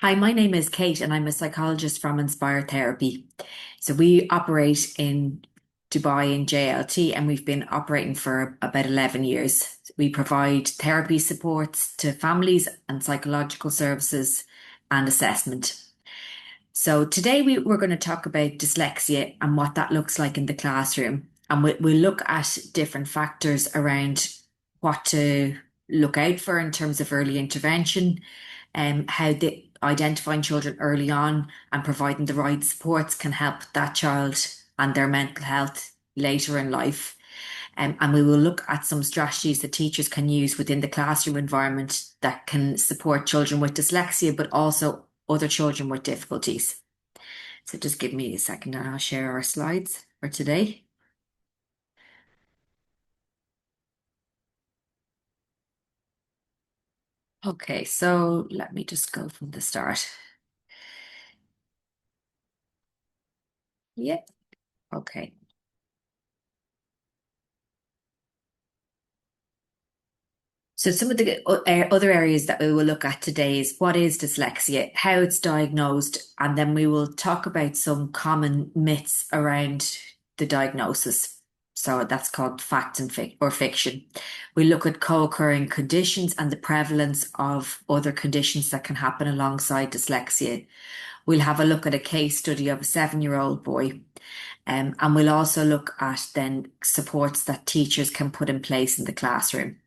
Hi, my name is Kate and I'm a psychologist from Inspire Therapy. So we operate in Dubai in JLT and we've been operating for about 11 years. We provide therapy supports to families and psychological services and assessment. So today we're going to talk about dyslexia and what that looks like in the classroom. And we'll look at different factors around what to look out for in terms of early intervention, and how identifying children early on and providing the right supports can help that child and their mental health later in life. And we will look at some strategies that teachers can use within the classroom environment that can support children with dyslexia, but also other children with difficulties. So just give me a second and I'll share our slides for today. Okay, so let me just go from the start. Yeah, okay. So some of the other areas that we will look at today is what is dyslexia, how it's diagnosed, and then we will talk about some common myths around the diagnosis. So that's called fact and or fiction. We look at co-occurring conditions and the prevalence of other conditions that can happen alongside dyslexia. We'll have a look at a case study of a 7-year-old boy, and we'll also look at then supports that teachers can put in place in the classroom.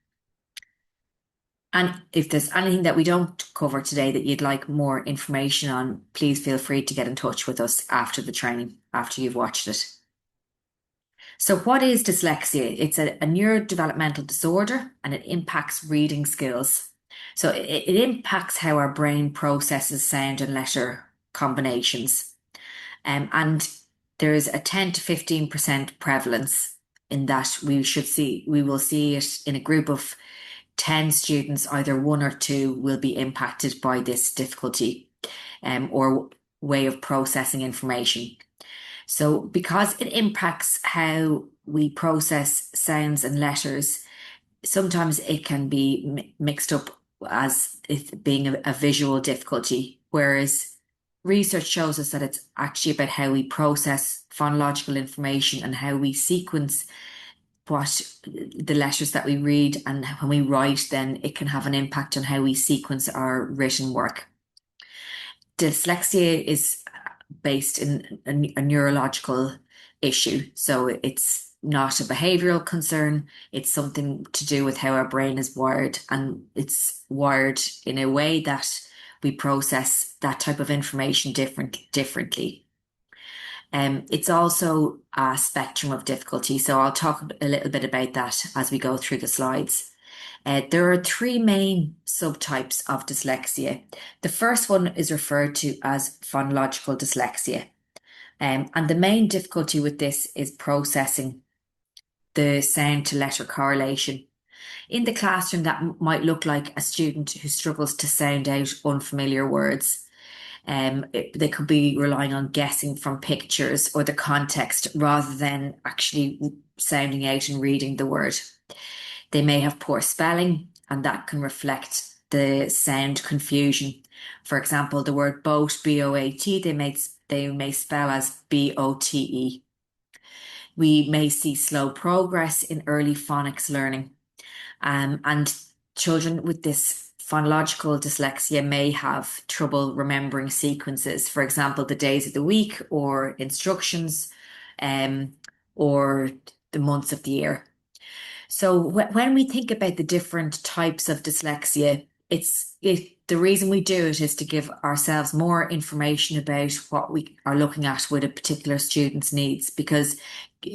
And if there's anything that we don't cover today that you'd like more information on, please feel free to get in touch with us after the training, after you've watched it. So, what is dyslexia? It's a neurodevelopmental disorder and it impacts reading skills. So, it impacts how our brain processes sound and letter combinations. And there's a 10 to 15% prevalence in that we will see it in a group of 10 students, either one or two will be impacted by this difficulty or way of processing information. So, because it impacts how we process sounds and letters, sometimes it can be mixed up as it being a visual difficulty, whereas research shows us that it's actually about how we process phonological information and how we sequence what the letters that we read, and when we write, then it can have an impact on how we sequence our written work. Dyslexia is based in a neurological issue, so it's not a behavioral concern. It's something to do with how our brain is wired, and it's wired in a way that we process that type of information differently. It's also a spectrum of difficulty, so I'll talk a little bit about that as we go through the slides. There are three main subtypes of dyslexia. The first one is referred to as phonological dyslexia. And the main difficulty with this is processing the sound to letter correlation. In the classroom, that might look like a student who struggles to sound out unfamiliar words. They could be relying on guessing from pictures or the context rather than actually sounding out and reading the word. They may have poor spelling, and that can reflect the sound confusion. For example, the word boat, B-O-A-T, they may spell as B-O-T-E. We may see slow progress in early phonics learning. And children with this phonological dyslexia may have trouble remembering sequences, for example, the days of the week or instructions, um, or the months of the year. So when we think about the different types of dyslexia, the reason we do it is to give ourselves more information about what we are looking at with a particular student's needs, because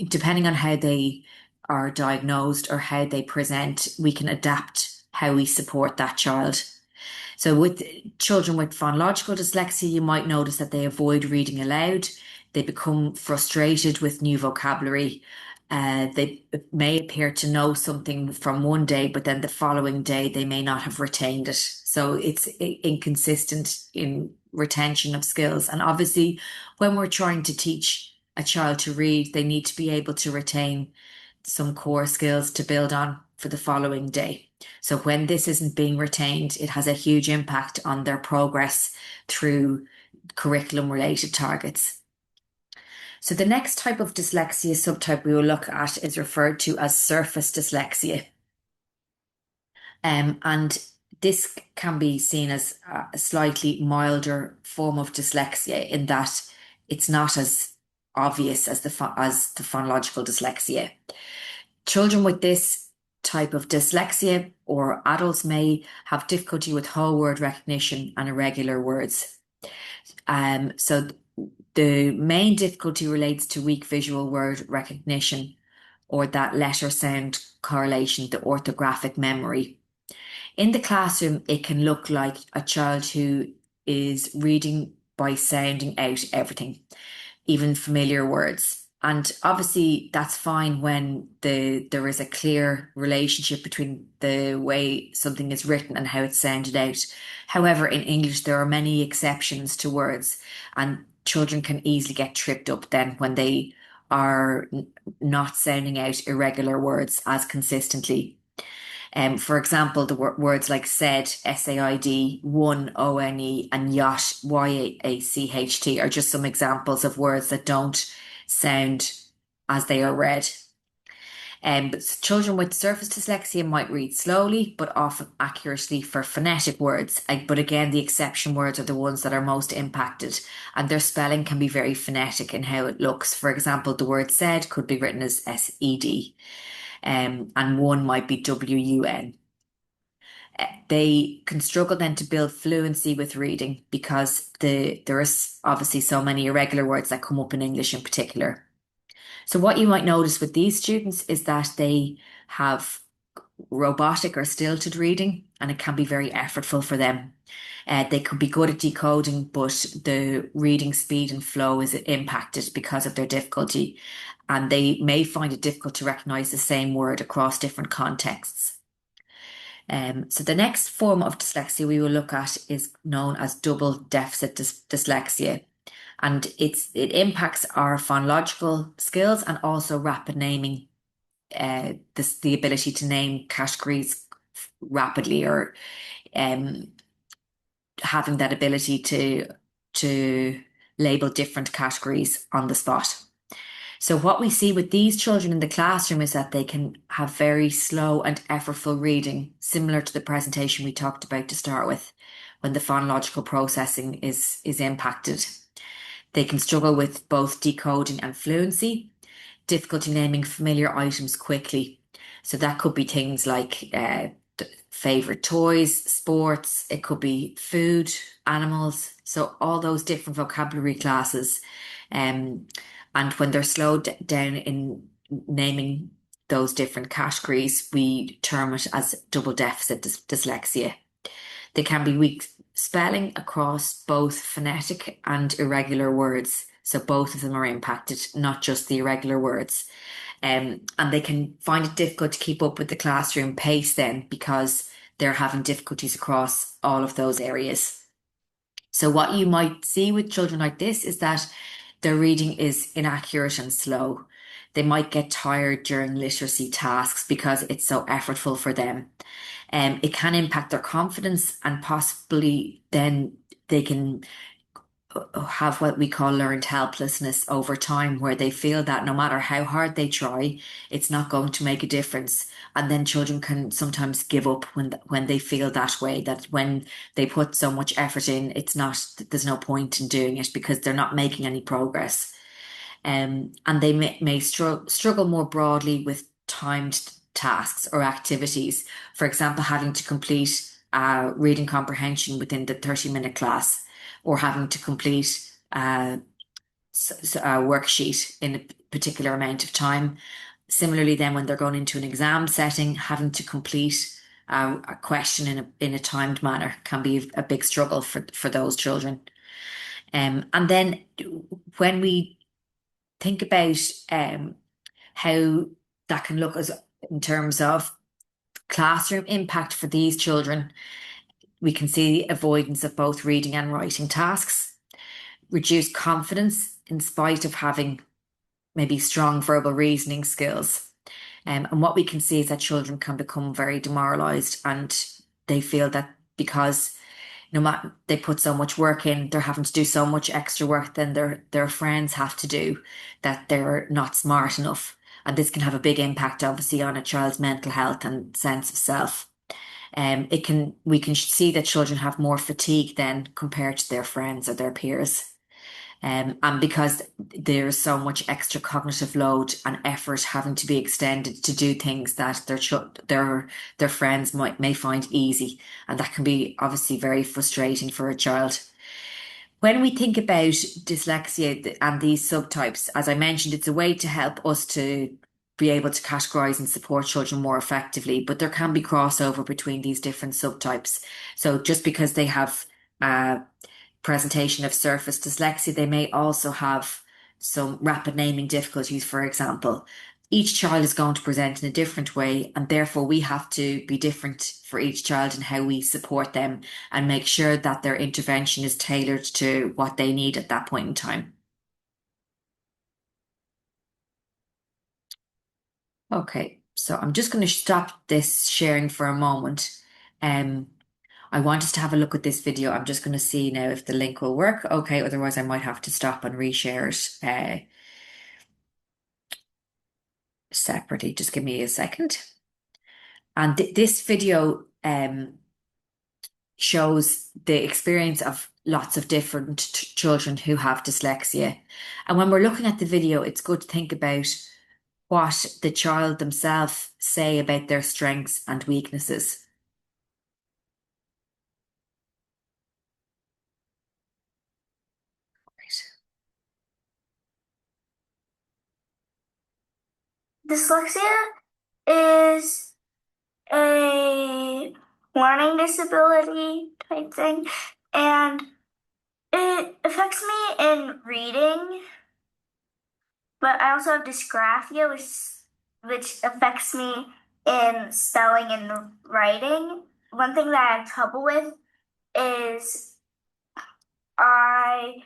depending on how they are diagnosed or how they present, we can adapt how we support that child. So with children with phonological dyslexia, you might notice that they avoid reading aloud. They become frustrated with new vocabulary. They may appear to know something from one day, but then the following day they may not have retained it. So it's inconsistent in retention of skills. And obviously, when we're trying to teach a child to read, they need to be able to retain some core skills to build on. for the following day. So when this isn't being retained, it has a huge impact on their progress through curriculum related targets. So the next type of dyslexia subtype we will look at is referred to as surface dyslexia. And this can be seen as a slightly milder form of dyslexia in that it's not as obvious as the phonological dyslexia. Children with this type of dyslexia or adults may have difficulty with whole word recognition and irregular words. So the main difficulty relates to weak visual word recognition or that letter sound correlation, the orthographic memory. In the classroom, it can look like a child who is reading by sounding out everything, even familiar words. And obviously, that's fine when there is a clear relationship between the way something is written and how it's sounded out. However, in English, there are many exceptions to words, and children can easily get tripped up then when they are not sounding out irregular words as consistently. For example, the words like said, S-A-I-D, one, O-N-E, and yacht, Y-A-C-H-T, are just some examples of words that don't sound as they are read. But children with surface dyslexia might read slowly, but often accurately for phonetic words. But again, the exception words are the ones that are most impacted, and their spelling can be very phonetic in how it looks. For example, the word said could be written as S-E-D, and one might be W-U-N. They can struggle then to build fluency with reading because there is obviously so many irregular words that come up in English in particular. So what you might notice with these students is that they have robotic or stilted reading, and it can be very effortful for them. They could be good at decoding, but the reading speed and flow is impacted because of their difficulty, and they may find it difficult to recognize the same word across different contexts. So the next form of dyslexia we will look at is known as double deficit dyslexia. And it impacts our phonological skills and also rapid naming, the ability to name categories rapidly, or having that ability to label different categories on the spot. So what we see with these children in the classroom is that they can have very slow and effortful reading, similar to the presentation we talked about to start with, when the phonological processing is impacted. They can struggle with both decoding and fluency, difficulty naming familiar items quickly. So that could be things like favorite toys, sports, it could be food, animals. So all those different vocabulary classes. And when they're slowed down in naming those different categories, we term it as double deficit dyslexia. They can be weak spelling across both phonetic and irregular words. So both of them are impacted, not just the irregular words. And they can find it difficult to keep up with the classroom pace then because they're having difficulties across all of those areas. So what you might see with children like this is that their reading is inaccurate and slow. They might get tired during literacy tasks because it's so effortful for them. It can impact their confidence, and possibly then they can have what we call learned helplessness over time, where they feel that no matter how hard they try, it's not going to make a difference. And then children can sometimes give up when they feel that way, that when they put so much effort in, there's no point in doing it because they're not making any progress. And they may struggle more broadly with timed tasks or activities. For example, having to complete reading comprehension within the 30-minute class, or having to complete a worksheet in a particular amount of time. Similarly, then when they're going into an exam setting, having to complete a question in a timed manner can be a big struggle for those children. And then when we think about how that can look as in terms of classroom impact for these children, we can see avoidance of both reading and writing tasks, reduced confidence in spite of having maybe strong verbal reasoning skills, And what we can see is that children can become very demoralized and they feel that because no matter they put so much work in, they're having to do so much extra work than their friends have to do, that they're not smart enough. And this can have a big impact, obviously, on a child's mental health and sense of self. We can see that children have more fatigue then compared to their friends or their peers. And because there's so much extra cognitive load and effort having to be extended to do things that their friends may find easy, and that can be obviously very frustrating for a child. When we think about dyslexia and these subtypes, as I mentioned, it's a way to help us to be able to categorize and support children more effectively, but there can be crossover between these different subtypes. So just because they have uh, presentation of surface dyslexia, they may also have some rapid naming difficulties, for example. Each child is going to present in a different way, and therefore we have to be different for each child in how we support them and make sure that their intervention is tailored to what they need at that point in time. Okay, so I'm just going to stop this sharing for a moment. Um, I want us to have a look at this video. I'm just going to see now if the link will work. Okay, otherwise I might have to stop and reshare it separately. Just give me a second. And this video shows the experience of lots of different children who have dyslexia. And when we're looking at the video, it's good to think about what the child themselves say about their strengths and weaknesses. Dyslexia is a learning disability type thing, and it affects me in reading, but I also have dysgraphia, which affects me in spelling and writing. One thing that I have trouble with is I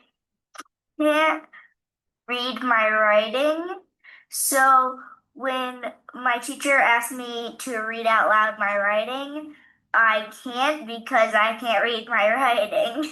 can't read my writing. So when my teacher asked me to read out loud my writing, I can't because I can't read my writing.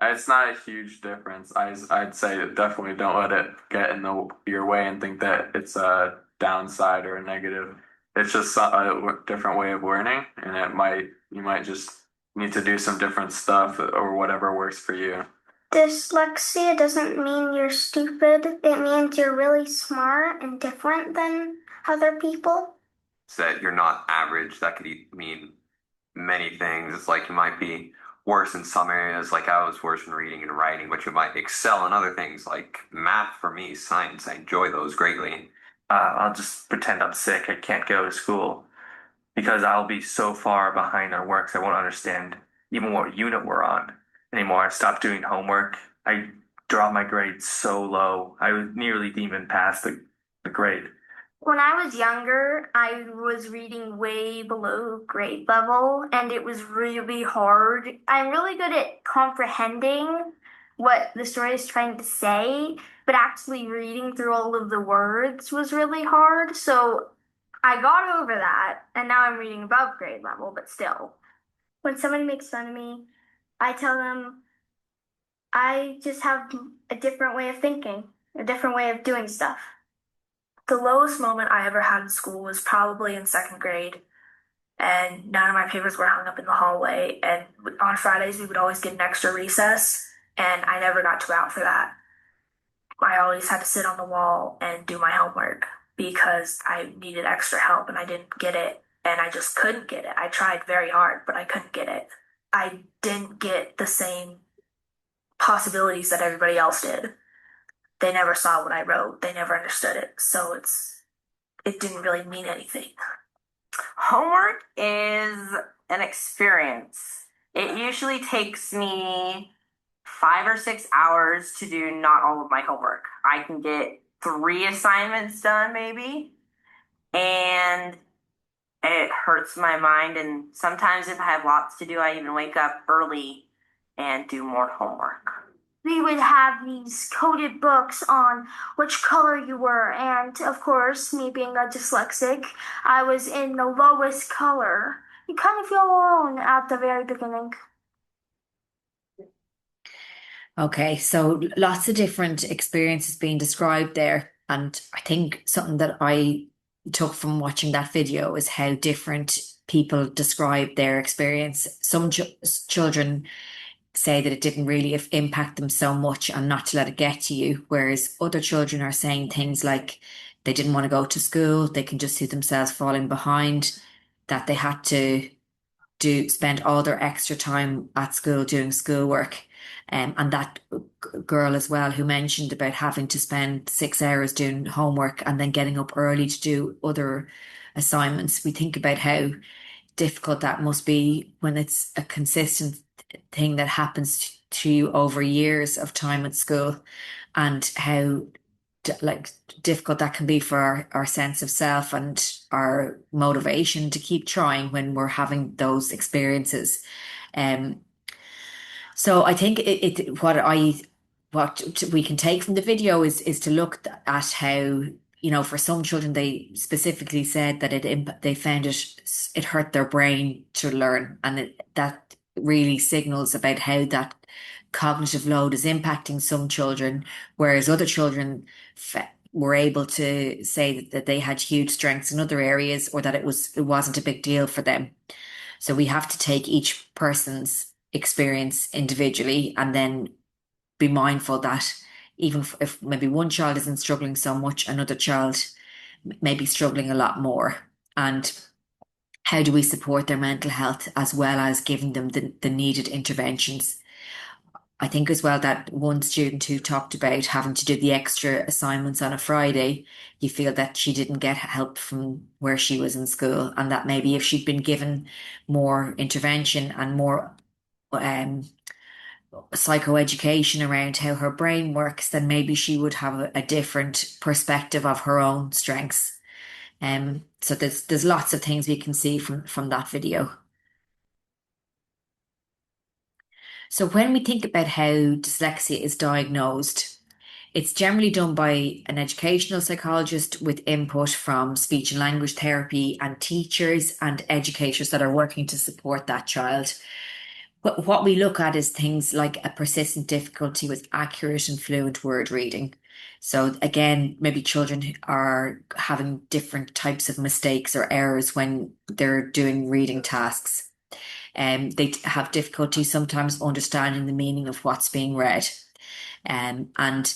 It's not a huge difference. I'd say definitely don't let it get in your way and think that it's a downside or a negative. It's just a different way of learning, and you might just need to do some different stuff or whatever works for you. Dyslexia doesn't mean you're stupid. It means you're really smart and different than other people. That you're not average. That could mean many things. It's like you might be worse in some areas, like I was worse in reading and writing, but you might excel in other things, like math for me, science. I enjoy those greatly. I'll just pretend I'm sick. I can't go to school because I'll be so far behind on work, so I won't understand even what unit we're on anymore. I stopped doing homework. I dropped my grades so low. I nearly didn't even pass the grade. When I was younger, I was reading way below grade level, and it was really hard. I'm really good at comprehending what the story is trying to say, but actually reading through all of the words was really hard. So I got over that, and now I'm reading above grade level, but still. When somebody makes fun of me, I tell them I just have a different way of thinking, a different way of doing stuff. The lowest moment I ever had in school was probably in second grade, and none of my papers were hung up in the hallway. And on Fridays, we would always get an extra recess, and I never got to out for that. I always had to sit on the wall and do my homework because I needed extra help and I didn't get it, and I just couldn't get it. I tried very hard, but I couldn't get it. I didn't get the same possibilities that everybody else did. They never saw what I wrote, they never understood it. So it didn't really mean anything. Homework is an experience. It usually takes me 5 or 6 hours to do not all of my homework. I can get 3 assignments done, maybe, and it hurts my mind. And sometimes, if I have lots to do, I even wake up early and do more homework. we would have these coded books on which color you were. And of course, me being a dyslexic, I was in the lowest color. You kind of feel alone at the very beginning. Okay, so lots of different experiences being described there. And I think something that I took from watching that video is how different people describe their experience. Some children say that it didn't really impact them so much and not to let it get to you, whereas other children are saying things like they didn't want to go to school, they can just see themselves falling behind, that they had to do spend all their extra time at school doing schoolwork. And that girl as well who mentioned about having to spend 6 hours doing homework and then getting up early to do other assignments. We think about how difficult that must be when it's a consistent thing that happens to you over years of time at school, and how like difficult that can be for our sense of self and our motivation to keep trying when we're having those experiences. Um, so I think what we can take from the video is to look at how, for some children they specifically said that they found it hurt their brain to learn, and that really signals about how that cognitive load is impacting some children, whereas other children were able to say that they had huge strengths in other areas, or that it wasn't a big deal for them. So we have to take each person's experience individually and then be mindful that even if maybe one child isn't struggling so much, another child may be struggling a lot more. And how do we support their mental health as well as giving them the needed interventions? I think as well that one student who talked about having to do the extra assignments on a Friday, you feel that she didn't get help from where she was in school, and that maybe if she'd been given more intervention and more um, psychoeducation around how her brain works, then maybe she would have a different perspective of her own strengths. So there's lots of things we can see from that video. So when we think about how dyslexia is diagnosed, it's generally done by an educational psychologist with input from speech and language therapy and teachers and educators that are working to support that child. But what we look at is things like a persistent difficulty with accurate and fluent word reading. So again, maybe children who are having different types of mistakes or errors when they're doing reading tasks. They have difficulty sometimes understanding the meaning of what's being read. And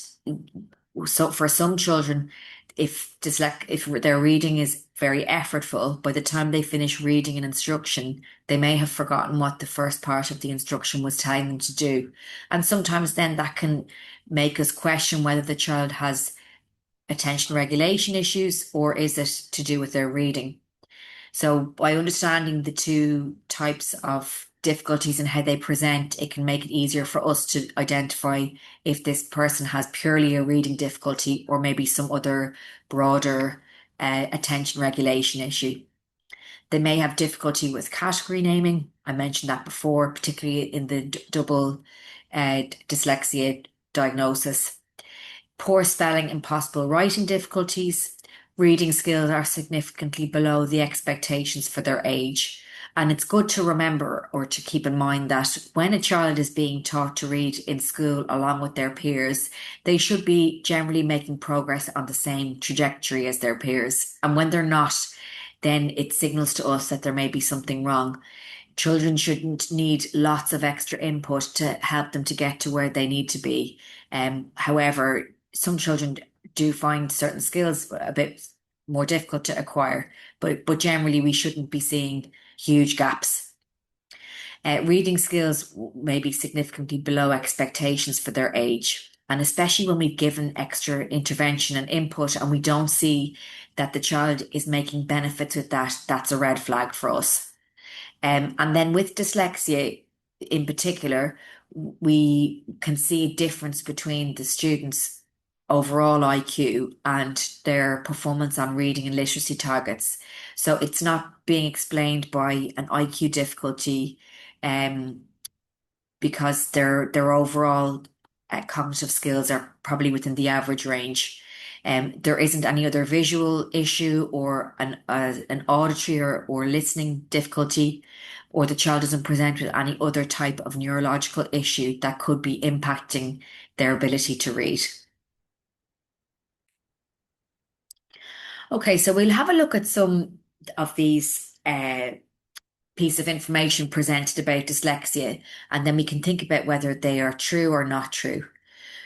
so for some children, if their reading is very effortful, by the time they finish reading an instruction, they may have forgotten what the first part of the instruction was telling them to do. And sometimes then that can make us question whether the child has attention regulation issues or is it to do with their reading. So by understanding the two types of difficulties and how they present, it can make it easier for us to identify if this person has purely a reading difficulty or maybe some other broader attention regulation issue. They may have difficulty with category naming. I mentioned that before, particularly in the double dyslexia diagnosis. Poor spelling, impossible writing difficulties. Reading skills are significantly below the expectations for their age. And it's good to remember or to keep in mind that when a child is being taught to read in school along with their peers, they should be generally making progress on the same trajectory as their peers. And when they're not, then it signals to us that there may be something wrong. Children shouldn't need lots of extra input to help them to get to where they need to be. However, some children do find certain skills a bit more difficult to acquire, but generally we shouldn't be seeing huge gaps. Reading skills may be significantly below expectations for their age. And especially when we've given extra intervention and input and we don't see that the child is making benefits with that, that's a red flag for us. And then with dyslexia in particular, we can see a difference between the students' overall IQ and their performance on reading and literacy targets. So it's not being explained by an IQ difficulty, um, because their overall cognitive skills are probably within the average range. There isn't any other visual issue or an auditory or listening difficulty, or the child doesn't present with any other type of neurological issue that could be impacting their ability to read. Okay, so we'll have a look at some of these piece of information presented about dyslexia, and then we can think about whether they are true or not true.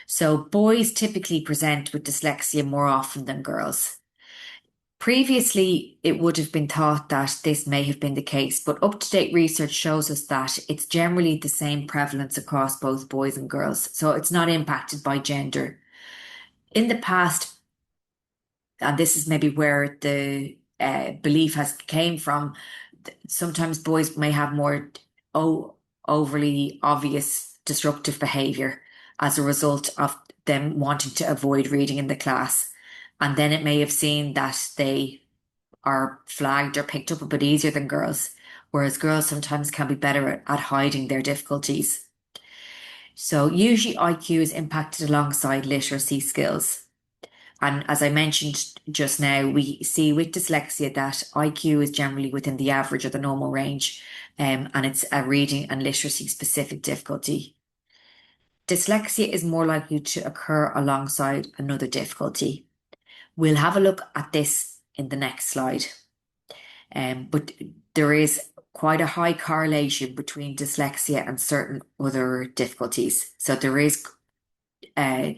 So boys typically present with dyslexia more often than girls. Previously, it would have been thought that this may have been the case, but up-to-date research shows us that it's generally the same prevalence across both boys and girls, so it's not impacted by gender. In the past, and this is maybe where the belief has came from, sometimes boys may have more overly obvious disruptive behavior as a result of them wanting to avoid reading in the class. And then it may have seen that they are flagged or picked up a bit easier than girls, whereas girls sometimes can be better at hiding their difficulties. So usually IQ is impacted alongside literacy skills. And as I mentioned just now, we see with dyslexia that IQ is generally within the average or the normal range, and it's a reading and literacy specific difficulty. Dyslexia is more likely to occur alongside another difficulty. We'll have a look at this in the next slide. But there is quite a high correlation between dyslexia and certain other difficulties. So there is I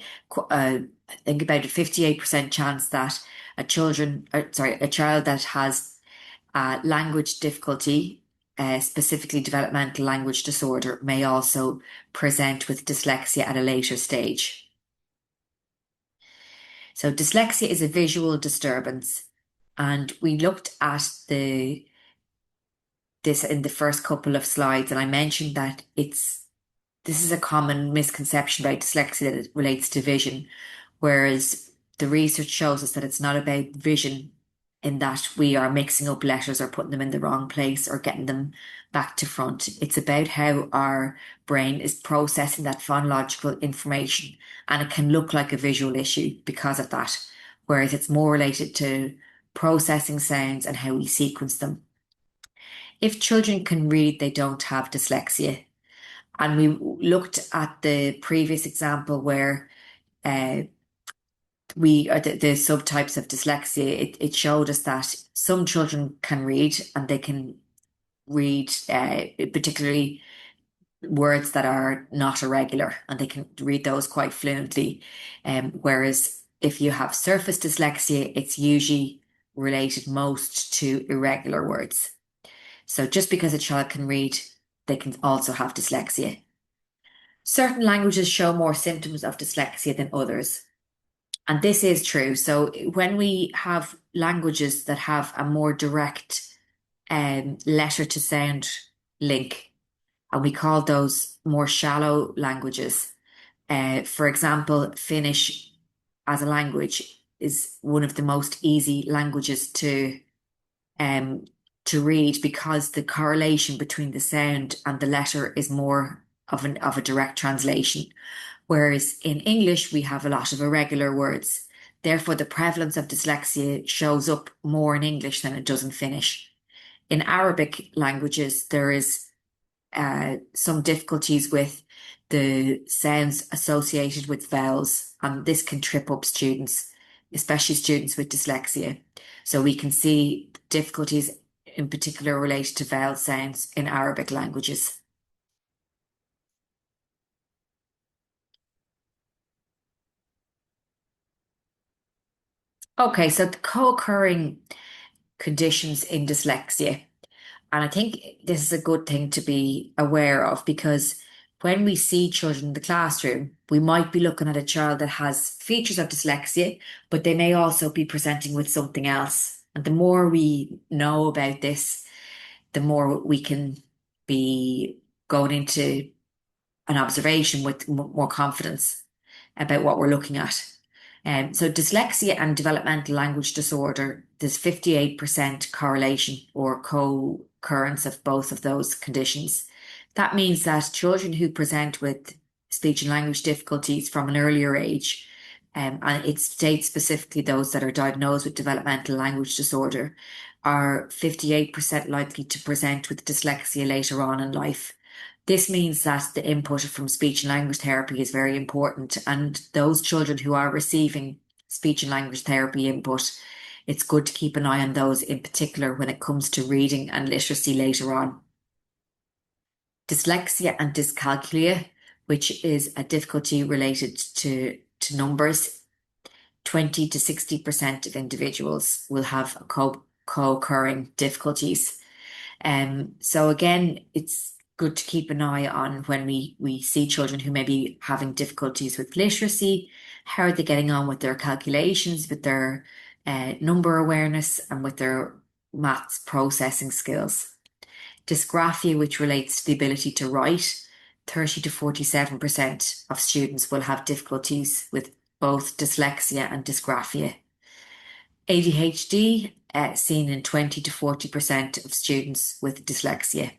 think about a 58% chance that a child that has language difficulty, specifically developmental language disorder, may also present with dyslexia at a later stage. So dyslexia is a visual disturbance, and we looked at this in the first couple of slides, and I mentioned that this is a common misconception about dyslexia that it relates to vision, whereas the research shows us that it's not about vision in that we are mixing up letters or putting them in the wrong place or getting them back to front. It's about how our brain is processing that phonological information, and it can look like a visual issue because of that, whereas it's more related to processing sounds and how we sequence them. If children can read, they don't have dyslexia. And we looked at the previous example where the subtypes of dyslexia. It showed us that some children can read, and they can read particularly words that are not irregular, and they can read those quite fluently. Whereas if you have surface dyslexia, it's usually related most to irregular words. So just because a child can read, they can also have dyslexia. Certain languages show more symptoms of dyslexia than others. And this is true. So when we have languages that have a more direct letter to sound link, and we call those more shallow languages. For example, Finnish as a language is one of the most easy languages to read because the correlation between the sound and the letter is more of a direct translation. Whereas in English, we have a lot of irregular words. Therefore, the prevalence of dyslexia shows up more in English than it does in Finnish. In Arabic languages, there is some difficulties with the sounds associated with vowels, and this can trip up students, especially students with dyslexia. So we can see difficulties in particular related to vowel sounds in Arabic languages. Okay, so the co-occurring conditions in dyslexia. And I think this is a good thing to be aware of, because when we see children in the classroom, we might be looking at a child that has features of dyslexia, but they may also be presenting with something else. And the more we know about this, the more we can be going into an observation with more confidence about what we're looking at. So dyslexia and developmental language disorder, there's 58% correlation or co-occurrence of both of those conditions. That means that children who present with speech and language difficulties from an earlier age. And it states specifically those that are diagnosed with developmental language disorder are 58% likely to present with dyslexia later on in life. This means that the input from speech and language therapy is very important, and those children who are receiving speech and language therapy input, it's good to keep an eye on those in particular when it comes to reading and literacy later on. Dyslexia and dyscalculia, which is a difficulty related to numbers, 20 to 60% of individuals will have co-occurring difficulties. So again, it's good to keep an eye on when we see children who may be having difficulties with literacy. How are they getting on with their calculations, with their number awareness, and with their maths processing skills? Dysgraphia, which relates to the ability to write, 30 to 47% of students will have difficulties with both dyslexia and dysgraphia. ADHD, seen in 20 to 40% of students with dyslexia.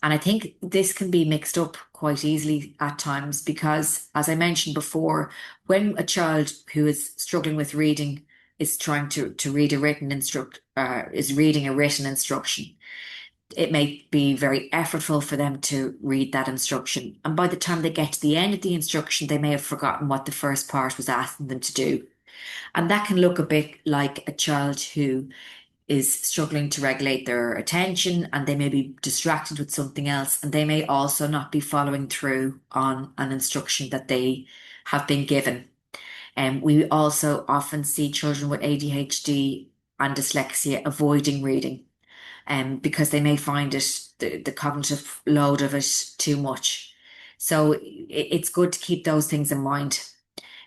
And I think this can be mixed up quite easily at times because, as I mentioned before, when a child who is struggling with reading is trying to read a written is reading a written instruction, it may be very effortful for them to read that instruction. And by the time they get to the end of the instruction, they may have forgotten what the first part was asking them to do. And that can look a bit like a child who is struggling to regulate their attention and they may be distracted with something else and they may also not be following through on an instruction that they have been given. And we also often see children with ADHD and dyslexia avoiding reading because they may find the cognitive load of it too much. So it's good to keep those things in mind.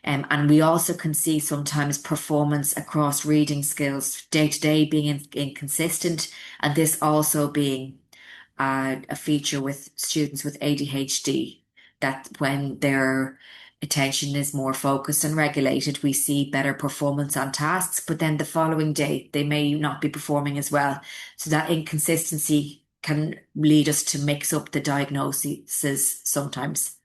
And we also can see sometimes performance across reading skills day to day being inconsistent, and this also being a feature with students with ADHD, that when their attention is more focused and regulated, we see better performance on tasks, but then the following day they may not be performing as well. So that inconsistency can lead us to mix up the diagnoses sometimes.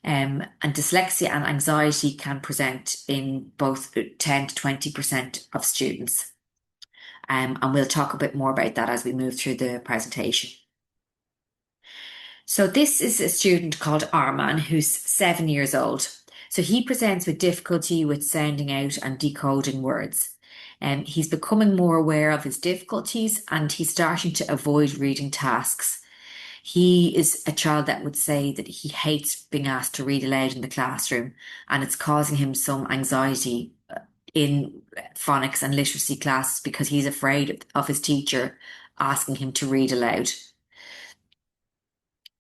And dyslexia and anxiety can present in both 10 to 20% of students. And we'll talk a bit more about that as we move through the presentation. So this is a student called Arman who's 7 years old. So he presents with difficulty with sounding out and decoding words. He's becoming more aware of his difficulties and he's starting to avoid reading tasks. He is a child that would say that he hates being asked to read aloud in the classroom, and it's causing him some anxiety in phonics and literacy classes because he's afraid of his teacher asking him to read aloud.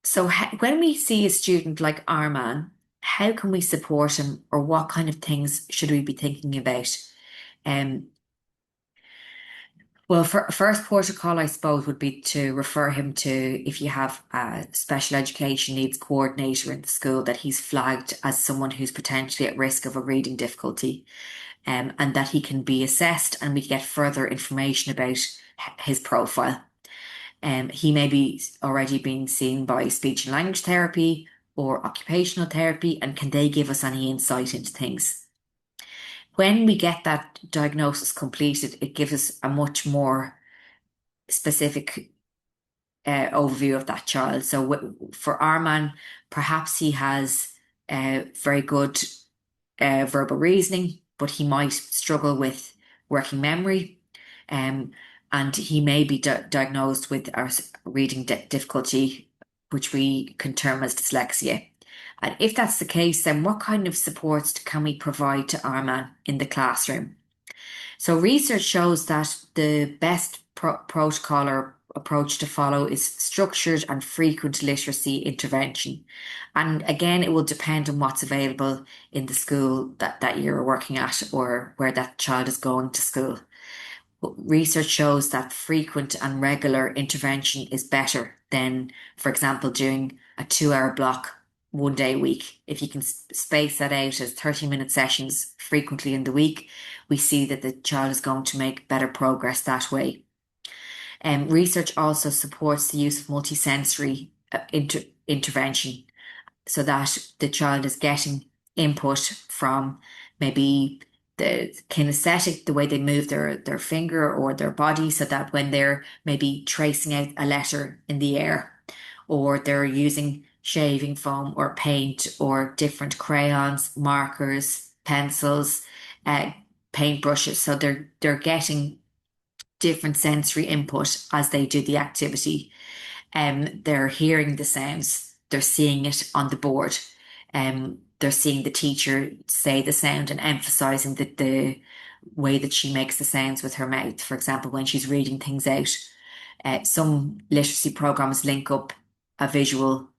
So when we see a student like Arman, how can we support him, or what kind of things should we be thinking about? Um, Well, first protocol, I suppose, would be to refer him to, if you have a special education needs coordinator in the school, that he's flagged as someone who's potentially at risk of a reading difficulty, and that he can be assessed and we get further information about his profile. He may be already being seen by speech and language therapy or occupational therapy, and can they give us any insight into things? When we get that diagnosis completed, it gives us a much more specific overview of that child. So for Arman, perhaps he has very good verbal reasoning, but he might struggle with working memory, um, and he may be diagnosed with our reading difficulty, which we can term as dyslexia. And if that's the case, then what kind of supports can we provide to Arman in the classroom? So research shows that the best protocol or approach to follow is structured and frequent literacy intervention. And again, it will depend on what's available in the school that you're working at or where that child is going to school. But research shows that frequent and regular intervention is better than, for example, doing a 2 hour block 1 day a week. If you can space that out as 30-minute sessions frequently in the week, we see that the child is going to make better progress that way. Research also supports the use of multisensory intervention. so that the child is getting input from maybe the kinesthetic, the way they move their finger or their body, so that when they're maybe tracing out a letter in the air, or they're using shaving foam or paint or different crayons, markers, pencils, uh, paintbrushes. So they're getting different sensory input as they do the activity. They're hearing the sounds, they're seeing it on the board. They're seeing the teacher say the sound and emphasizing the way that she makes the sounds with her mouth. For example, when she's reading things out, some literacy programs link up a visual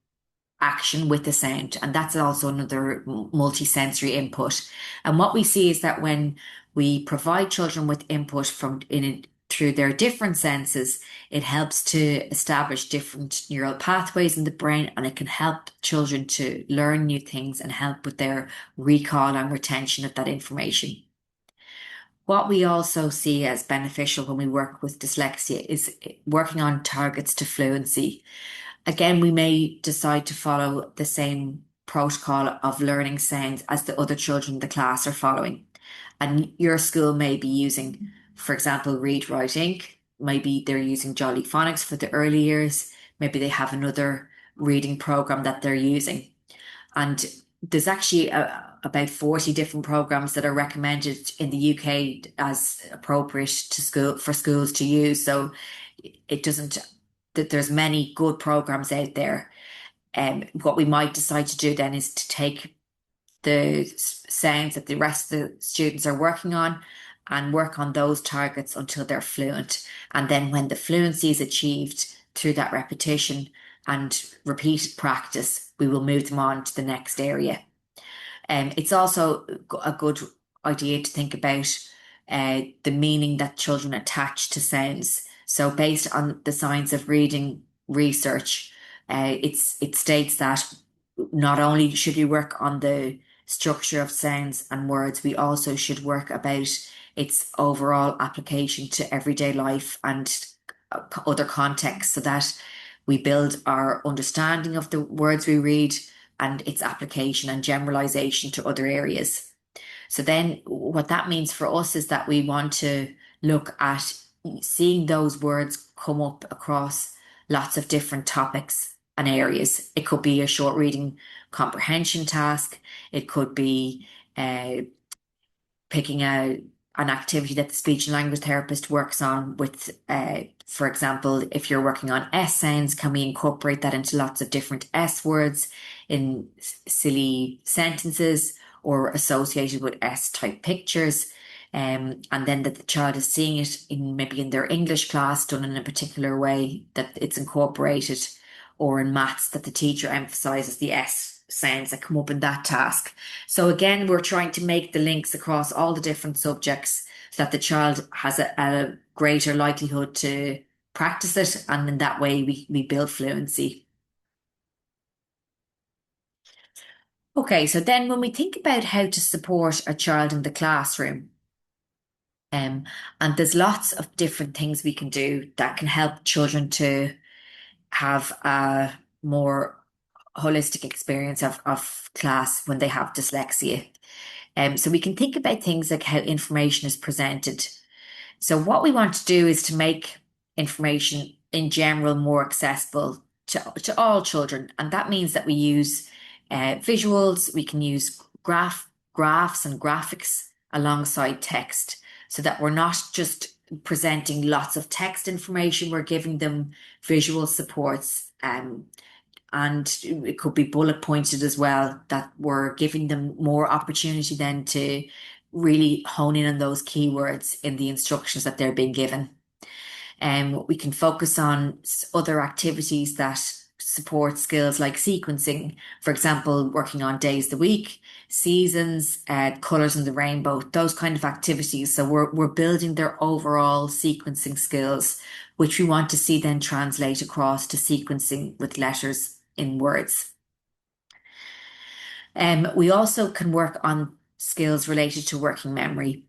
action with the sound, and that's also another multi-sensory input. And what we see is that when we provide children with input from in it through their different senses, it helps to establish different neural pathways in the brain, and it can help children to learn new things and help with their recall and retention of that information. What we also see as beneficial when we work with dyslexia is working on targets to fluency. Again, we may decide to follow the same protocol of learning sounds as the other children in the class are following. And your school may be using, for example, Read, Write, Ink. Maybe they're using Jolly Phonics for the early years. Maybe they have another reading program that they're using. And there's actually about 40 different programs that are recommended in the UK as appropriate to school for schools to use. So it doesn't that there's many good programs out there. What we might decide to do then is to take the sounds that the rest of the students are working on and work on those targets until they're fluent. And then when the fluency is achieved through that repetition and repeated practice, we will move them on to the next area. It's also a good idea to think about the meaning that children attach to sounds. So, based on the science of reading research, it states that not only should we work on the structure of sounds and words, we also should work about its overall application to everyday life and other contexts, so that we build our understanding of the words we read and its application and generalization to other areas. So then what that means for us is that we want to look at seeing those words come up across lots of different topics and areas. It could be a short reading comprehension task. It could be picking an activity that the speech and language therapist works on with, for example, if you're working on S sounds, can we incorporate that into lots of different S words in silly sentences or associated with S type pictures? And then that the child is seeing it in maybe in their English class done in a particular way, that it's incorporated, or in maths that the teacher emphasizes the S sounds that come up in that task. So again, we're trying to make the links across all the different subjects so that the child has a greater likelihood to practice it, and in that way we build fluency. Okay, so then when we think about how to support a child in the classroom, um, and there's lots of different things we can do that can help children to have a more holistic experience of class when they have dyslexia. So we can think about things like how information is presented. So what we want to do is to make information in general more accessible to all children. And that means that we use visuals, we can use graphs and graphics alongside text, so that we're not just presenting lots of text information, we're giving them visual supports. And it could be bullet pointed as well, that we're giving them more opportunity then to really hone in on those keywords in the instructions that they're being given. We can focus on other activities that support skills like sequencing, for example, working on days of the week, seasons, colours in the rainbow, those kind of activities. So we're building their overall sequencing skills, which we want to see then translate across to sequencing with letters in words. We also can work on skills related to working memory.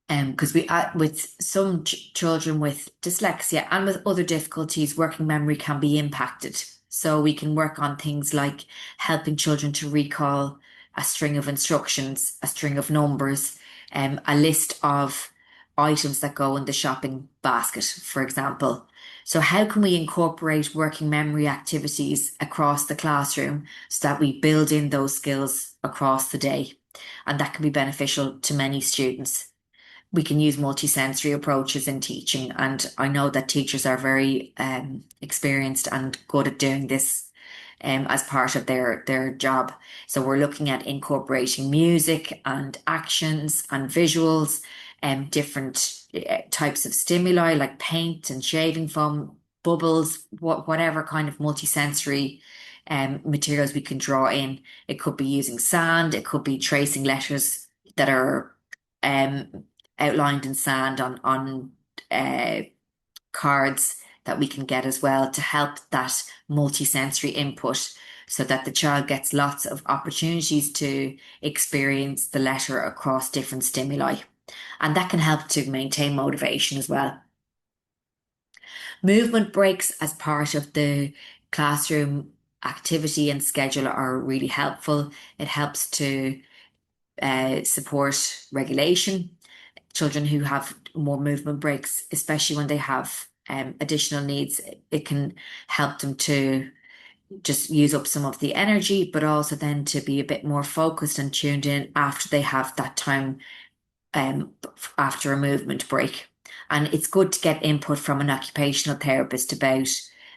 Because with some children with dyslexia and with other difficulties, working memory can be impacted. So we can work on things like helping children to recall a string of instructions, a string of numbers, a list of items that go in the shopping basket, for example. So how can we incorporate working memory activities across the classroom so that we build in those skills across the day? And that can be beneficial to many students. We can use multisensory approaches in teaching, and I know that teachers are very experienced and good at doing this as part of their job. So we're looking at incorporating music and actions and visuals and different types of stimuli like paint and shaving foam, bubbles, whatever kind of multisensory materials we can draw in. It could be using sand, it could be tracing letters that are um, outlined in sand on uh, cards that we can get as well to help that multisensory input so that the child gets lots of opportunities to experience the letter across different stimuli. And that can help to maintain motivation as well. Movement breaks as part of the classroom activity and schedule are really helpful. It helps to support regulation. Children who have more movement breaks, especially when they have additional needs, it can help them to just use up some of the energy, but also then to be a bit more focused and tuned in after they have that time um, after a movement break. And it's good to get input from an occupational therapist about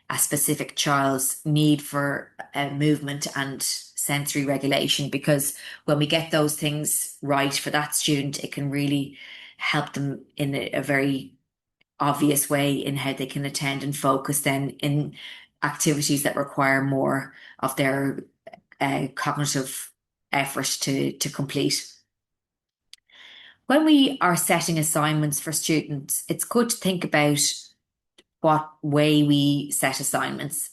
a specific child's need for movement and sensory regulation, because when we get those things right for that student, it can really help them in a very obvious way in how they can attend and focus then in activities that require more of their cognitive effort to complete. When we are setting assignments for students, it's good to think about what way we set assignments.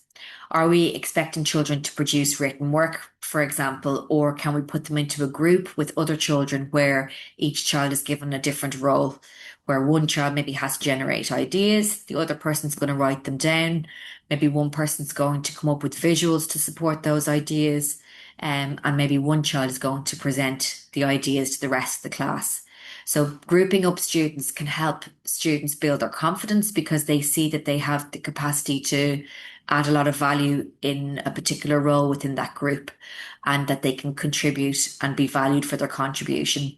Are we expecting children to produce written work, for example, or can we put them into a group with other children where each child is given a different role, where one child maybe has to generate ideas, the other person's going to write them down, maybe one person's going to come up with visuals to support those ideas, and maybe one child is going to present the ideas to the rest of the class. So grouping up students can help students build their confidence because they see that they have the capacity to add a lot of value in a particular role within that group and that they can contribute and be valued for their contribution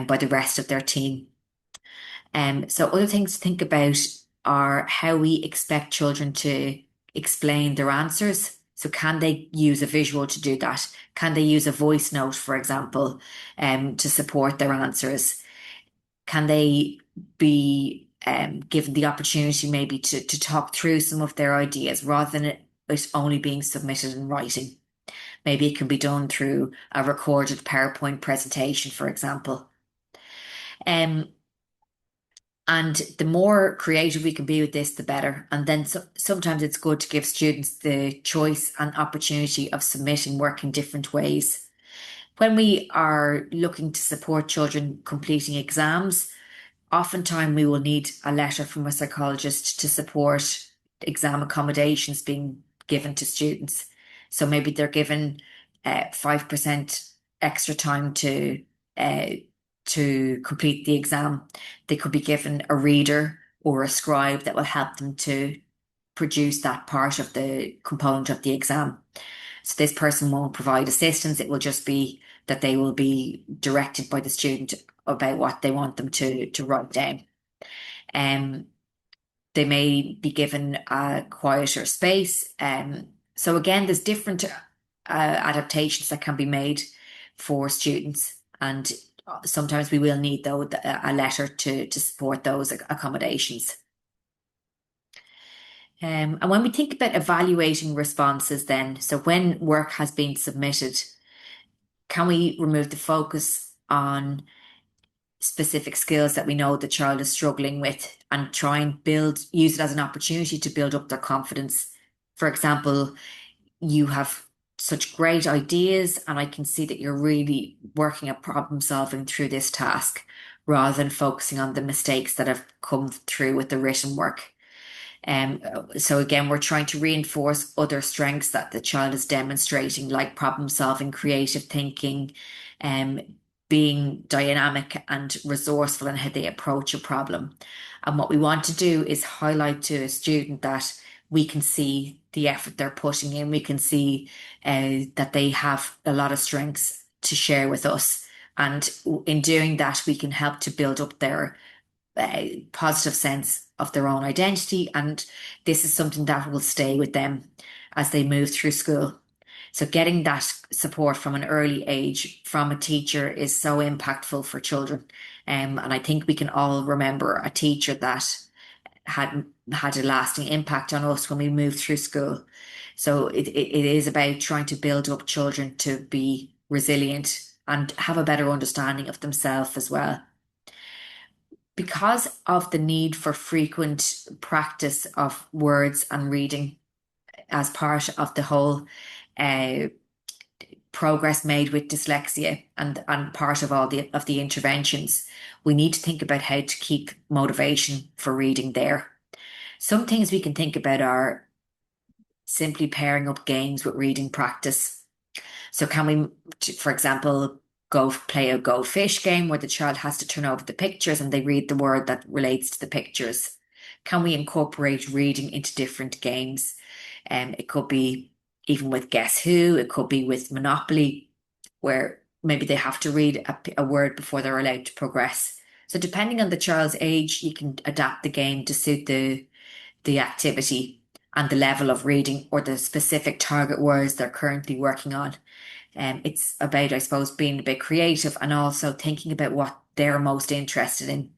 by the rest of their team. So other things to think about are how we expect children to explain their answers. So can they use a visual to do that? Can they use a voice note, for example, to support their answers? Can they be given the opportunity maybe to talk through some of their ideas rather than it only being submitted in writing? Maybe it can be done through a recorded PowerPoint presentation, for example. Um, and the more creative we can be with this, the better. And then sometimes it's good to give students the choice and opportunity of submitting work in different ways. When we are looking to support children completing exams, oftentimes we will need a letter from a psychologist to support exam accommodations being given to students. So maybe they're given 5% extra time uh, to complete the exam. They could be given a reader or a scribe that will help them to produce that part of the component of the exam. So this person won't provide assistance. It will just be that they will be directed by the student about what they want them to write down. Um, they may be given a quieter space. So again, there's different adaptations that can be made for students, and sometimes we will need though a letter to support those accommodations. And when we think about evaluating responses, then, so when work has been submitted, can we remove the focus on specific skills that we know the child is struggling with and try and use it as an opportunity to build up their confidence? For example, you have such great ideas, and I can see that you're really working at problem solving through this task rather than focusing on the mistakes that have come through with the written work. So again, we're trying to reinforce other strengths that the child is demonstrating, like problem solving, creative thinking, um, being dynamic and resourceful in how they approach a problem. And what we want to do is highlight to a student that we can see the effort they're putting in. We can see that they have a lot of strengths to share with us. And in doing that, we can help to build up their positive sense of their own identity. And this is something that will stay with them as they move through school. So getting that support from an early age from a teacher is so impactful for children. And I think we can all remember a teacher that had a lasting impact on us when we moved through school. So it is about trying to build up children to be resilient and have a better understanding of themselves as well. Because of the need for frequent practice of words and reading as part of the whole uh, progress made with dyslexia and part of all the interventions, we need to think about how to keep motivation for reading there. Some things we can think about are simply pairing up games with reading practice. So can we, for example, go play a go fish game where the child has to turn over the pictures and they read the word that relates to the pictures? Can we incorporate reading into different games? It could be even with Guess Who, it could be with Monopoly, where maybe they have to read a word before they're allowed to progress. So depending on the child's age, you can adapt the game to suit the activity and the level of reading or the specific target words they're currently working on. It's about, I suppose, being a bit creative and also thinking about what they're most interested in.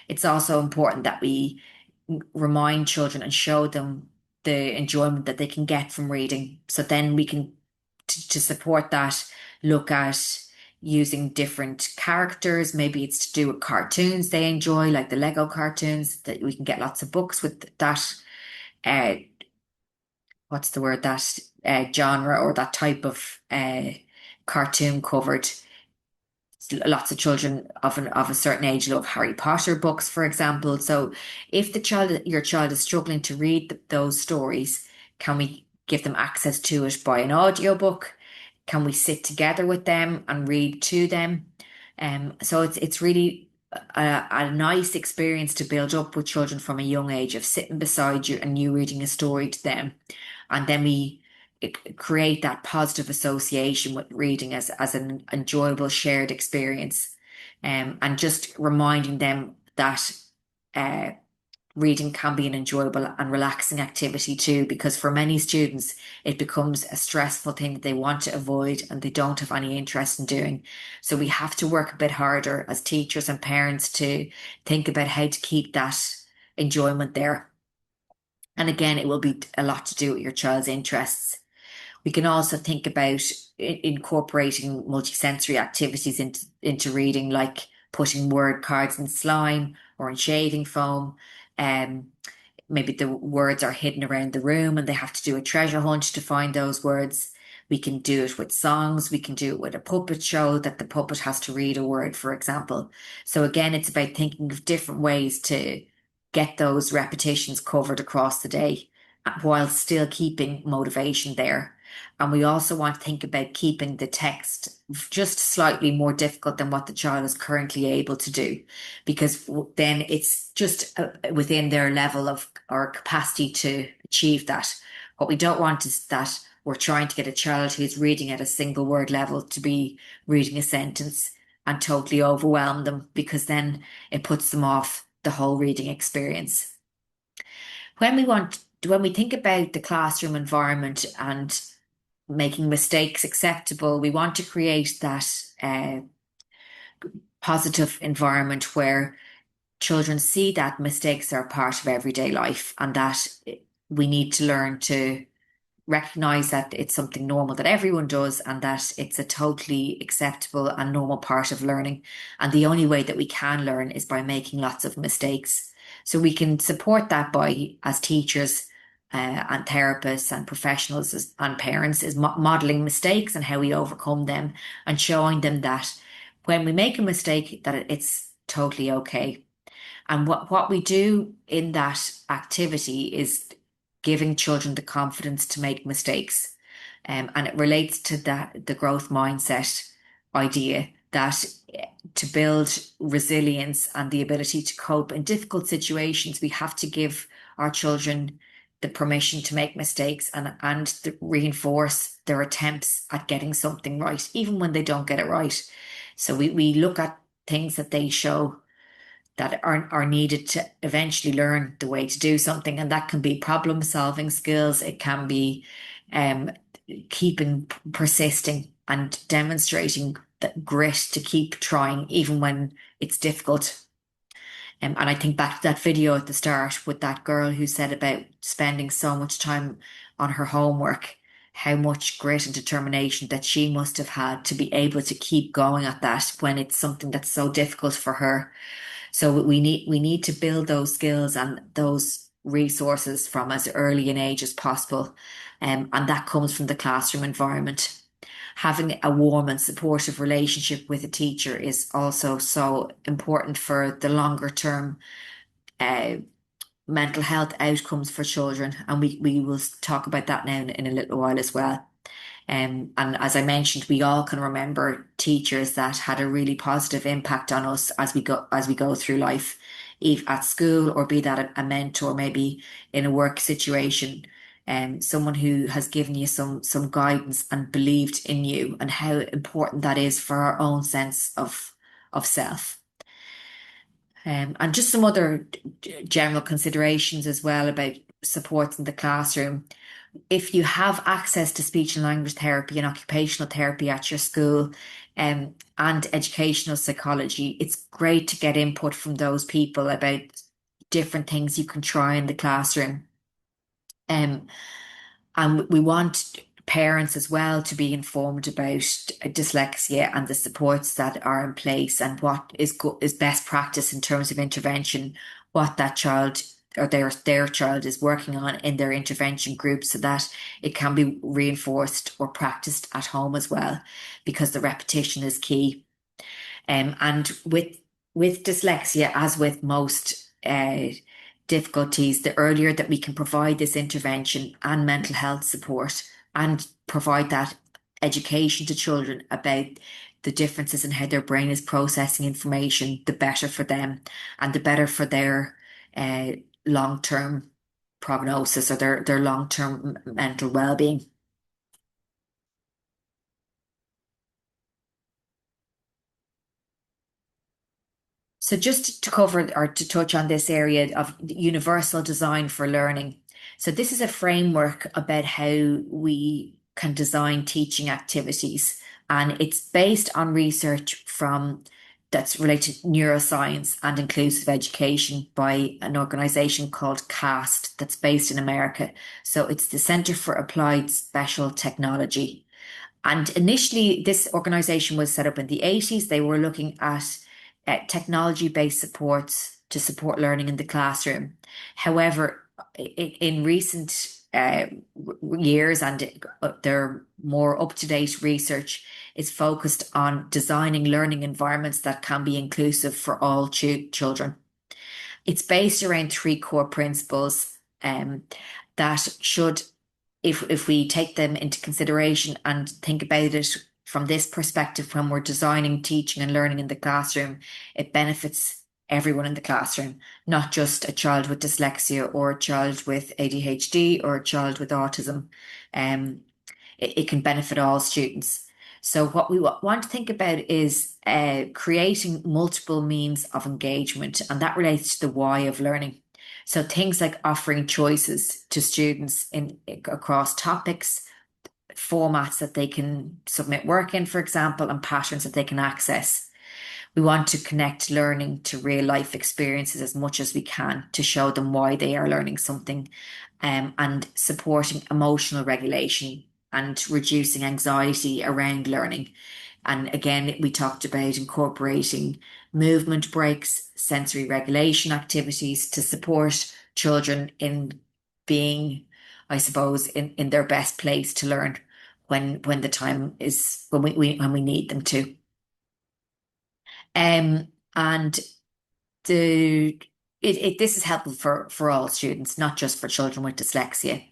It's also important that we remind children and show them the enjoyment that they can get from reading. So then we can, to support that, look at using different characters. Maybe it's to do with cartoons they enjoy, like the Lego cartoons, that we can get lots of books with that. Uh, what's the word, that genre or that type of cartoon covered. Lots of children of a certain age love Harry Potter books, for example. So if your child is struggling to read those stories, can we give them access to it by an audiobook? Can we sit together with them and read to them? So it's really a nice experience to build up with children from a young age of sitting beside you and you reading a story to them. And then we create that positive association with reading as an enjoyable shared experience. And just reminding them that uh, reading can be an enjoyable and relaxing activity too, because for many students, it becomes a stressful thing that they want to avoid and they don't have any interest in doing. So we have to work a bit harder as teachers and parents to think about how to keep that enjoyment there. And again, it will be a lot to do with your child's interests. We can also think about incorporating multisensory activities into reading, like putting word cards in slime or in shaving foam. Um, Maybe the words are hidden around the room and they have to do a treasure hunt to find those words. We can do it with songs. We can do it with a puppet show that the puppet has to read a word, for example. So again, it's about thinking of different ways to get those repetitions covered across the day while still keeping motivation there. And we also want to think about keeping the text just slightly more difficult than what the child is currently able to do, because then it's just within their level of or capacity to achieve that. What we don't want is that we're trying to get a child who's reading at a single word level to be reading a sentence and totally overwhelm them, because then it puts them off the whole reading experience. When we think about the classroom environment and making mistakes acceptable, we want to create that positive environment where children see that mistakes are part of everyday life and that we need to learn to recognize that it's something normal that everyone does and that it's a totally acceptable and normal part of learning. And the only way that we can learn is by making lots of mistakes. So we can support that by, as teachers, and therapists and professionals and parents, is modeling mistakes and how we overcome them and showing them that when we make a mistake, that it's totally okay. And what we do in that activity is giving children the confidence to make mistakes. And it relates to the growth mindset idea that to build resilience and the ability to cope in difficult situations, we have to give our children the permission to make mistakes and reinforce their attempts at getting something right, even when they don't get it right. So we look at things that they show that are needed to eventually learn the way to do something. And that can be problem solving skills. It can be um, keeping persisting and demonstrating that grit to keep trying even when it's difficult. And I think back to that video at the start with that girl who said about spending so much time on her homework, how much grit and determination that she must have had to be able to keep going at that when it's something that's so difficult for her. So we need to build those skills and those resources from as early an age as possible. And that comes from the classroom environment. Having a warm and supportive relationship with a teacher is also so important for the longer term uh, mental health outcomes for children. And we will talk about that now in a little while as well. And as I mentioned, we all can remember teachers that had a really positive impact on us as we go through life, if at school or be that a mentor, maybe in a work situation, someone who has given you some guidance and believed in you and how important that is for our own sense of self. And just some other general considerations as well about supports in the classroom. If you have access to speech and language therapy and occupational therapy at your school, and educational psychology, it's great to get input from those people about different things you can try in the classroom. Um, and we want parents as well to be informed about dyslexia and the supports that are in place and what is best practice in terms of intervention, what that child or their child is working on in their intervention group so that it can be reinforced or practiced at home as well, because the repetition is key. And with dyslexia, as with most difficulties, the earlier that we can provide this intervention and mental health support and provide that education to children about the differences in how their brain is processing information, the better for them and the better for their uh, long-term prognosis or their long-term mental well-being. So just to cover or to touch on this area of universal design for learning. So this is a framework about how we can design teaching activities, and it's based on research from that's related to neuroscience and inclusive education by an organization called CAST that's based in America. So it's the Center for Applied Special Technology. And initially, this organization was set up in the 80s. They were looking at technology-based supports to support learning in the classroom. However, in recent years and their more up-to-date research is focused on designing learning environments that can be inclusive for all children. It's based around three core principles that should, if we take them into consideration and think about it from this perspective when we're designing teaching and learning in the classroom, it benefits everyone in the classroom, not just a child with dyslexia or a child with ADHD or a child with autism. Um, it can benefit all students. So what we want to think about is creating multiple means of engagement, and that relates to the why of learning. So things like offering choices to students in across topics, formats that they can submit work in, for example, and patterns that they can access. We want to connect learning to real life experiences as much as we can to show them why they are learning something, and supporting emotional regulation and reducing anxiety around learning. And again, we talked about incorporating movement breaks, sensory regulation activities to support children in being, I suppose, in their best place to learn when the time is when we need them to. And the This is helpful for all students, not just for children with dyslexia.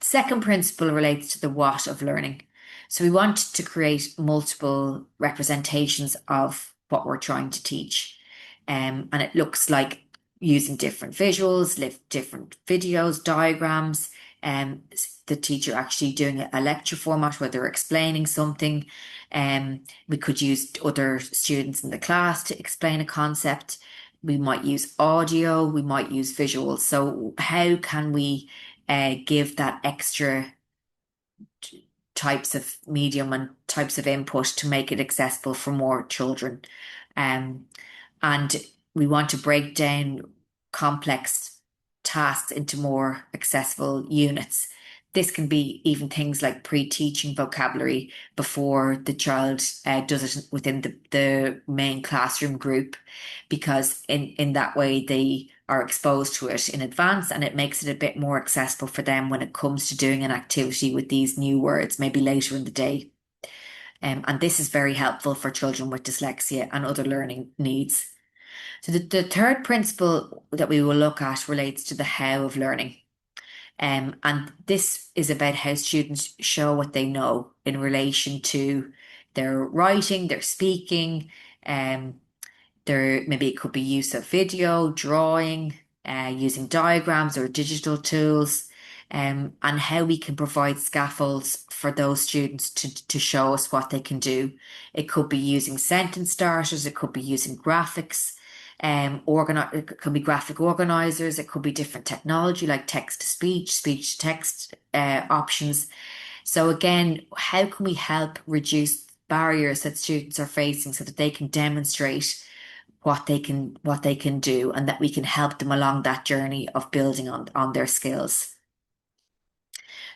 The second principle relates to the what of learning. So we want to create multiple representations of what we're trying to teach. And it looks like using different visuals, different videos, diagrams, the teacher actually doing a lecture format where they're explaining something. We could use other students in the class to explain a concept. We might use audio, we might use visuals. So how can we give that extra types of medium and types of input to make it accessible for more children? Um, and we want to break down complex tasks into more accessible units. This can be even things like pre-teaching vocabulary before the child does it within the main classroom group, because in that way they are exposed to it in advance and it makes it a bit more accessible for them when it comes to doing an activity with these new words, maybe later in the day. And this is very helpful for children with dyslexia and other learning needs. So the third principle that we will look at relates to the how of learning. And this is about how students show what they know in relation to their writing, their speaking, um, there maybe it could be use of video, drawing, using diagrams or digital tools, and how we can provide scaffolds for those students to show us what they can do. It could be using sentence starters, it could be using graphics, it could be graphic organizers, it could be different technology like text to speech, speech to text options. So again, how can we help reduce barriers that students are facing so that they can demonstrate what they can do and that we can help them along that journey of building on their skills.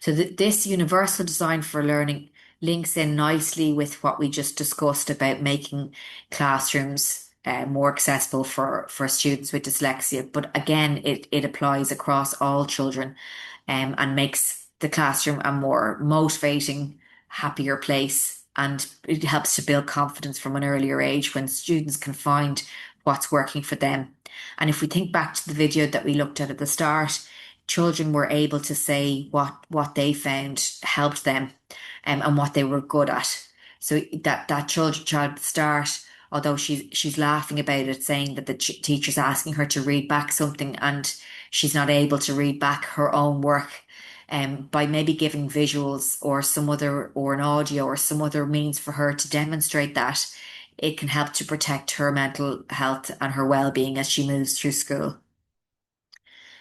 So this universal design for learning links in nicely with what we just discussed about making classrooms more accessible for students with dyslexia. But again, it applies across all children, and makes the classroom a more motivating, happier place. And it helps to build confidence from an earlier age when students can find what's working for them. And if we think back to the video that we looked at the start, children were able to say what they found helped them, and what they were good at. So that child at the start, although she's laughing about it, saying that the teacher's asking her to read back something and she's not able to read back her own work. By maybe giving visuals or some other or an audio or some other means for her to demonstrate that, it can help to protect her mental health and her well-being as she moves through school.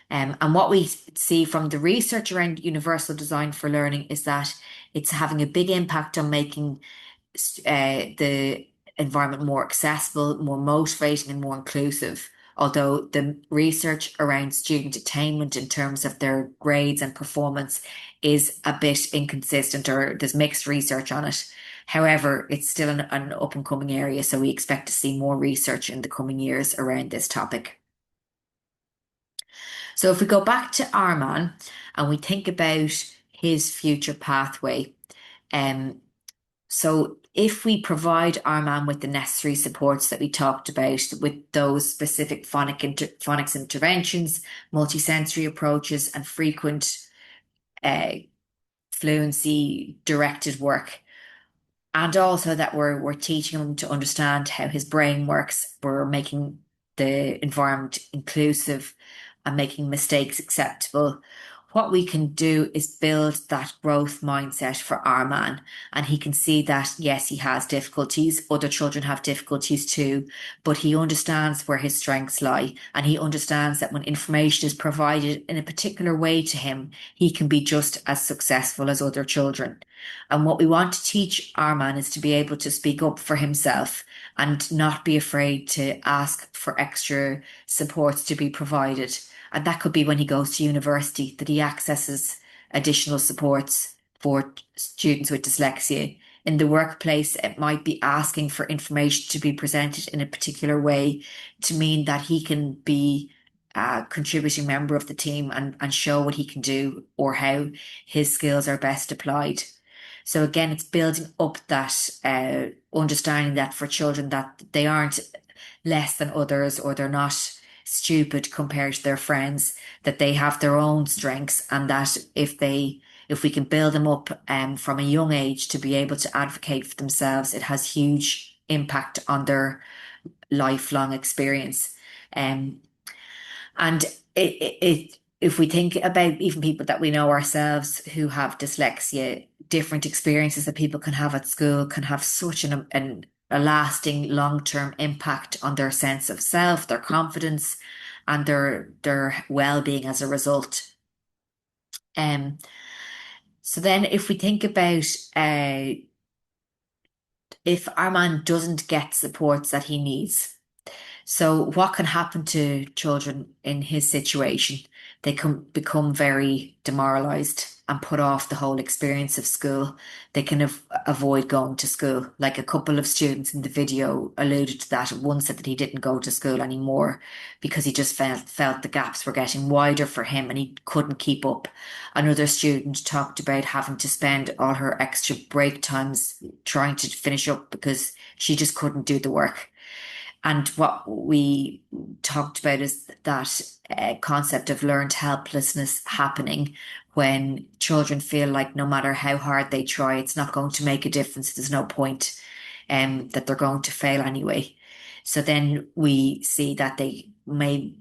And what we see from the research around universal design for learning is that it's having a big impact on making the environment more accessible, more motivating, and more inclusive. Although the research around student attainment in terms of their grades and performance is a bit inconsistent, or there's mixed research on it. However, it's still an up and coming area, so we expect to see more research in the coming years around this topic. So if we go back to Arman and we think about his future pathway, um, so if we provide Arman with the necessary supports that we talked about, with those specific phonics interventions, multisensory approaches, and frequent uh, fluency directed work, and also that we're teaching him to understand how his brain works, we're making the environment inclusive and making mistakes acceptable. What we can do is build that growth mindset for our man, and he can see that yes, he has difficulties. Other children have difficulties too, but he understands where his strengths lie, and he understands that when information is provided in a particular way to him, he can be just as successful as other children. And what we want to teach our man is to be able to speak up for himself and not be afraid to ask for extra supports to be provided. And that could be when he goes to university, that he accesses additional supports for students with dyslexia. In the workplace, it might be asking for information to be presented in a particular way to mean that he can be a contributing member of the team and show what he can do or how his skills are best applied. So again, it's building up that understanding that for children that they aren't less than others or they're not stupid compared to their friends, that they have their own strengths, and that if we can build them up from a young age to be able to advocate for themselves, it has huge impact on their lifelong experience. Um, and if we think about even people that we know ourselves who have dyslexia, different experiences that people can have at school can have such a lasting long-term impact on their sense of self, their confidence, and their well-being as a result. Um, so then if we think about if our man doesn't get supports that he needs, so what can happen to children in his situation? They can become very demoralized and put off the whole experience of school. They can avoid going to school. Like a couple of students in the video alluded to that. One said that he didn't go to school anymore because he just felt the gaps were getting wider for him and he couldn't keep up. Another student talked about having to spend all her extra break times trying to finish up because she just couldn't do the work. And what we talked about is that concept of learned helplessness happening when children feel like no matter how hard they try, it's not going to make a difference. There's no point, that they're going to fail anyway. So then we see that they may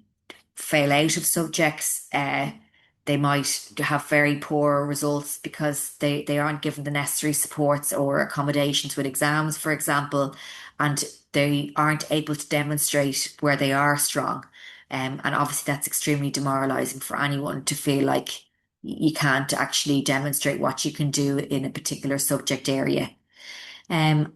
fail out of subjects. They might have very poor results because they aren't given the necessary supports or accommodations with exams, for example, and they aren't able to demonstrate where they are strong. And obviously, that's extremely demoralizing for anyone to feel like you can't actually demonstrate what you can do in a particular subject area. And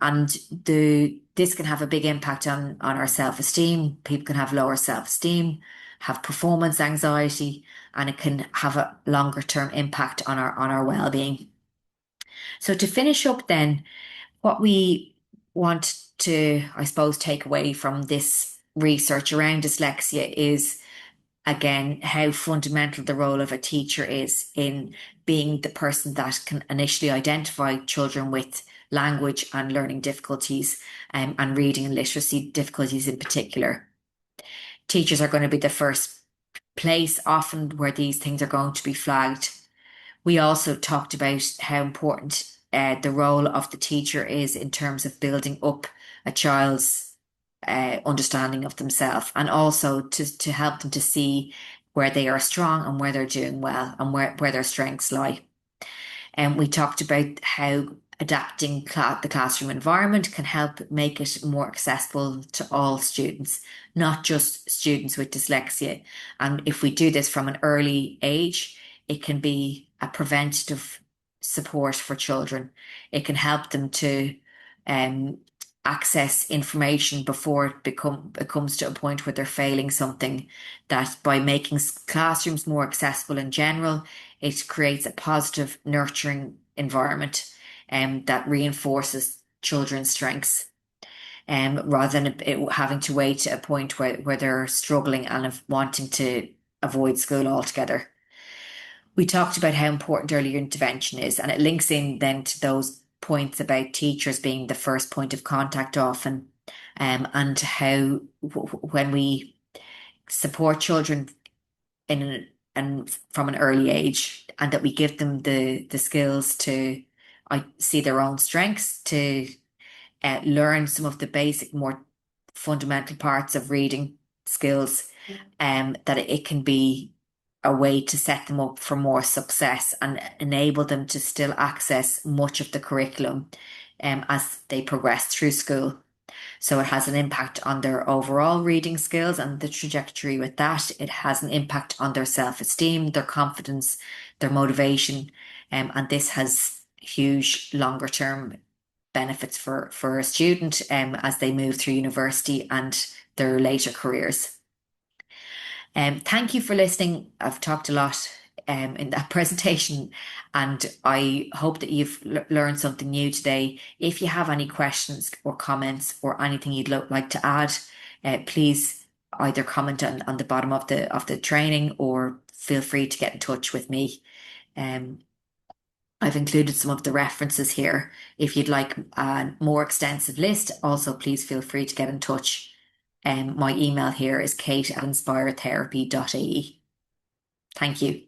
this can have a big impact on our self-esteem. People can have lower self-esteem, have performance anxiety, and it can have a longer term impact on our well-being. So to finish up then, what we want to, I suppose, take away from this research around dyslexia is again how fundamental the role of a teacher is in being the person that can initially identify children with language and learning difficulties, and reading and literacy difficulties in particular. Teachers are going to be the first place often where these things are going to be flagged. We also talked about how important the role of the teacher is in terms of building up a child's understanding of themselves, and also to help them to see where they are strong and where they're doing well and where their strengths lie. And we talked about how adapting the classroom environment can help make it more accessible to all students, not just students with dyslexia. And if we do this from an early age, it can be a preventative support for children. It can help them to um, access information before it comes to a point where they're failing something, that by making classrooms more accessible in general, it creates a positive, nurturing environment that reinforces children's strengths, rather than it having to wait to a point where they're struggling and wanting to avoid school altogether. We talked about how important early intervention is, and it links in then to those points about teachers being the first point of contact often, and how when we support children in and from an early age, and that we give them the skills to see their own strengths, to learn some of the basic, more fundamental parts of reading skills, that it can be a way to set them up for more success and enable them to still access much of the curriculum as they progress through school. So it has an impact on their overall reading skills and the trajectory with that. It has an impact on their self-esteem, their confidence, their motivation, and this has huge longer term benefits for a student as they move through university and their later careers. Thank you for listening. I've talked a lot in that presentation, and I hope that you've learned something new today. If you have any questions or comments or anything you'd like to add, please either comment on the bottom of the training or feel free to get in touch with me. Um, I've included some of the references here. If you'd like a more extensive list, also please feel free to get in touch. My email here is kate@inspiredtherapy.ie. Thank you.